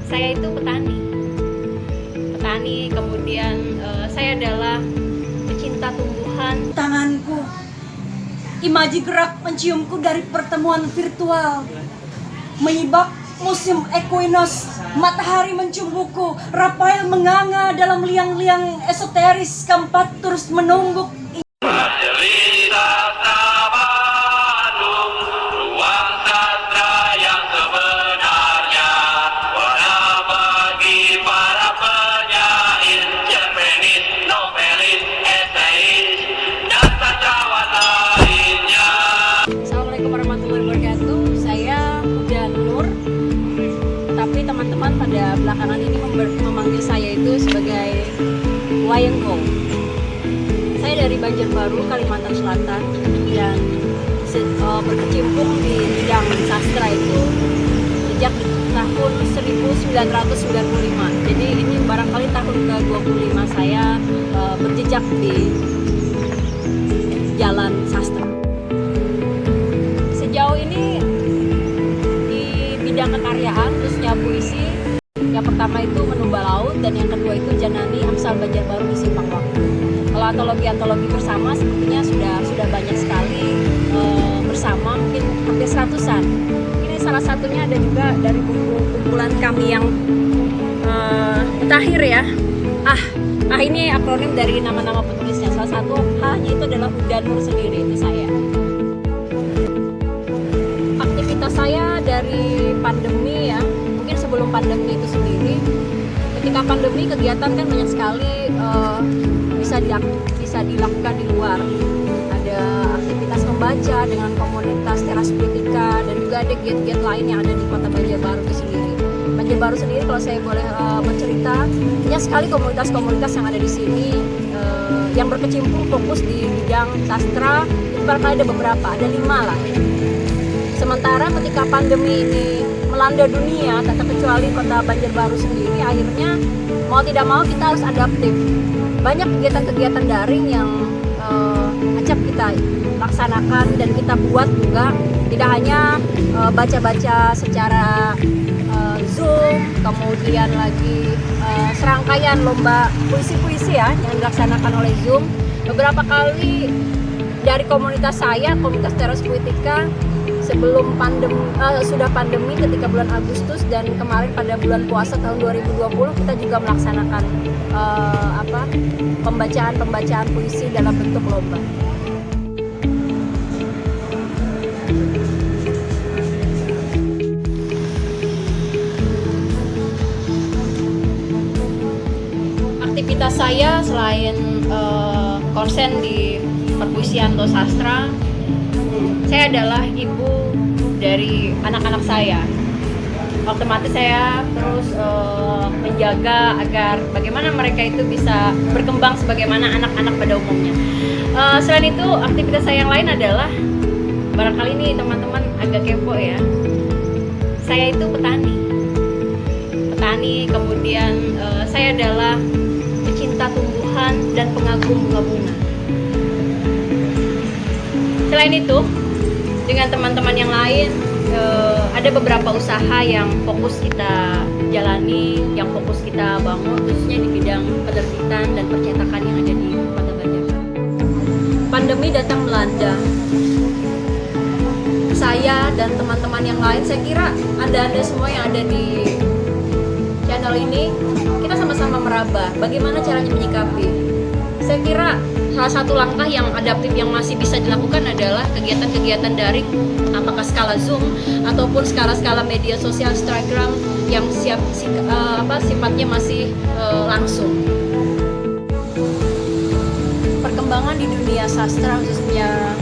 Saya itu petani, kemudian saya adalah pecinta tumbuhan. Tanganku, imaji gerak menciumku dari pertemuan virtual. Menyibak musim equinox, matahari mencium buku, Rafael menganga dalam liang-liang esoteris, keempat terus menumbuk. Assalamualaikum warahmatullahi wabarakatuh. Saya Huda Nur, tapi teman-teman pada belakangan ini memanggil saya itu sebagai Wayanggo. Saya dari Banjarbaru, Kalimantan Selatan, dan berkecimpung di bidang sastra itu sejak tahun 1995. Jadi ini barangkali tahun ke-25 saya berjejak di jalan sastra. Sejauh ini di bidang kekaryaan, khususnya puisi, yang pertama itu Menumba Laut, dan yang kedua itu Janani Amsal Banjarbaru di Simpang Waktu. Kalau antologi bersama sepertinya sudah banyak sekali bersama, mungkin hampir 100-an. Ini salah satunya ada juga dari buku kumpulan kami yang mutakhir ya. Ini akronim dari nama-nama penulisnya. Salah satu H-nya itu adalah Huda Nur sendiri, itu saya. Aktivitas saya dari pandemi ya, mungkin sebelum pandemi itu sendiri. Ketika pandemi kegiatan kan banyak sekali bisa dilakukan di luar. Ada aktivitas membaca dengan komunitas Teras Puitika, dan juga ada giat-giat lain yang ada di kota Banjarbaru itu sendiri. Banjarbaru sendiri, kalau saya boleh bercerita, banyak sekali komunitas-komunitas yang ada di sini yang berkecimpung fokus di bidang sastra. Itu barangkali ada beberapa, ada 5 lah. Sementara ketika pandemi ini melanda dunia, tak terkecuali kota Banjarbaru sendiri, akhirnya mau tidak mau kita harus adaptif. Banyak kegiatan-kegiatan daring yang acap kita laksanakan dan kita buat juga. Tidak hanya baca-baca secara Zoom, kemudian lagi serangkaian lomba puisi-puisi ya yang dilaksanakan oleh Zoom. Beberapa kali dari komunitas saya, komunitas Teras Puitika, sebelum sudah pandemi ketika bulan Agustus, dan kemarin pada bulan puasa tahun 2020 kita juga melaksanakan pembacaan puisi dalam bentuk lomba. Aktivitas saya selain konsen di perpuisian atau sastra, saya adalah ibu dari anak-anak saya. Otomatis saya terus menjaga agar bagaimana mereka itu bisa berkembang sebagaimana anak-anak pada umumnya. Selain itu, aktivitas saya yang lain adalah, barangkali ini teman-teman agak kepo ya, saya itu petani, kemudian saya adalah pecinta tumbuhan dan pengagum bunga-bunga. Selain itu, dengan teman-teman yang lain, ada beberapa usaha yang fokus kita jalani, yang fokus kita bangun, khususnya di bidang penerbitan dan percetakan yang ada di Kota Banjarbaru. Pandemi datang melanda. Saya dan teman-teman yang lain, saya kira Anda semua yang ada di channel ini, kita sama-sama meraba bagaimana caranya menyikapi. Saya kira salah satu langkah yang adaptif yang masih bisa dilakukan adalah kegiatan-kegiatan daring, apakah skala Zoom ataupun skala-skala media sosial Instagram yang sifatnya masih langsung. Perkembangan di dunia sastra, khususnya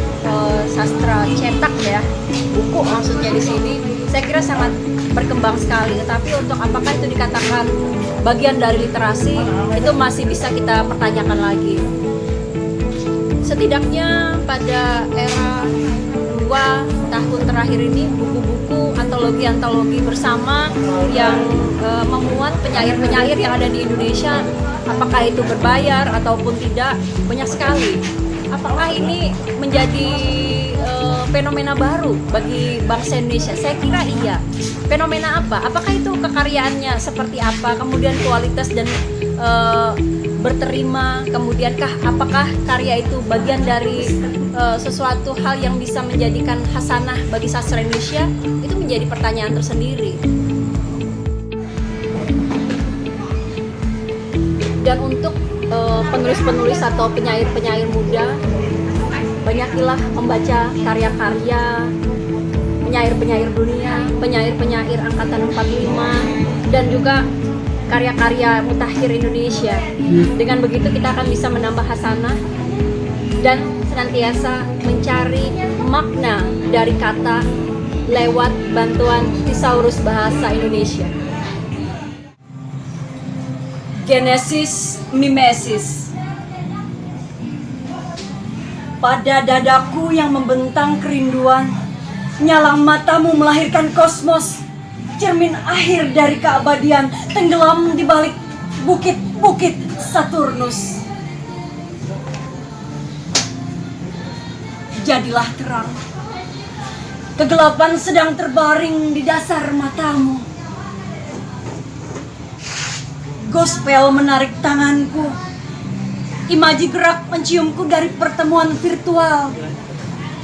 sastra cetak ya, buku maksudnya di sini, saya kira sangat berkembang sekali. Tetapi untuk apakah itu dikatakan bagian dari literasi, itu masih bisa kita pertanyakan lagi. Setidaknya pada era 2 tahun terakhir ini, buku-buku antologi bersama yang memuat penyair-penyair yang ada di Indonesia, apakah itu berbayar ataupun tidak, banyak sekali. Apakah ini menjadi fenomena baru bagi bangsa Indonesia? Saya kira iya. Fenomena apa? Apakah itu kekaryaannya seperti apa? Kemudian kualitas dan berterima, kemudiankah apakah karya itu bagian dari sesuatu hal yang bisa menjadikan hasanah bagi sastra Indonesia? Itu menjadi pertanyaan tersendiri. Dan untuk penulis-penulis atau penyair-penyair muda, banyakilah membaca karya-karya penyair-penyair dunia, penyair-penyair angkatan 45, dan juga karya-karya mutakhir Indonesia. Dengan begitu kita akan bisa menambah hasanah dan senantiasa mencari makna dari kata lewat bantuan Thesaurus Bahasa Indonesia. Genesis mimesis. Pada dadaku yang membentang kerinduan, nyala matamu melahirkan kosmos, cermin akhir dari keabadian, tenggelam di balik bukit-bukit Saturnus. Jadilah terang, kegelapan sedang terbaring di dasar matamu. Gospel menarik tanganku, imaji gerak menciumku dari pertemuan virtual.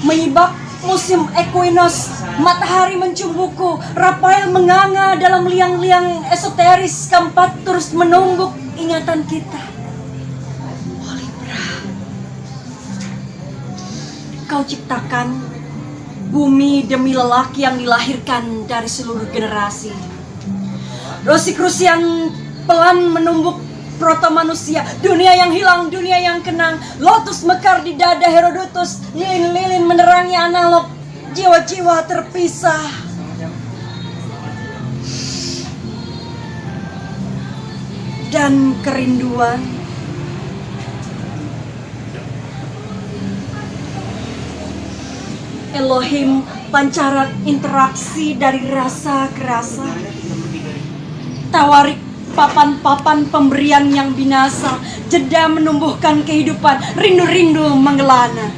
Menyibak musim equinox, matahari mencumbuku, Rafael menganga dalam liang-liang esoteris, keempat terus menumbuk ingatan kita. Oh Libra, kau ciptakan bumi demi lelaki yang dilahirkan dari seluruh generasi. Rosicrucian pelan menumbuk proto manusia, dunia yang hilang, dunia yang kenang. Lotus mekar di dada Herodotus, lilin-lilin menerangi analog, jiwa-jiwa terpisah. Dan kerinduan Elohim, pancaran interaksi dari rasa ke rasa. Tawarik papan-papan pemberian yang binasa, jeda menumbuhkan kehidupan, rindu-rindu mengelana.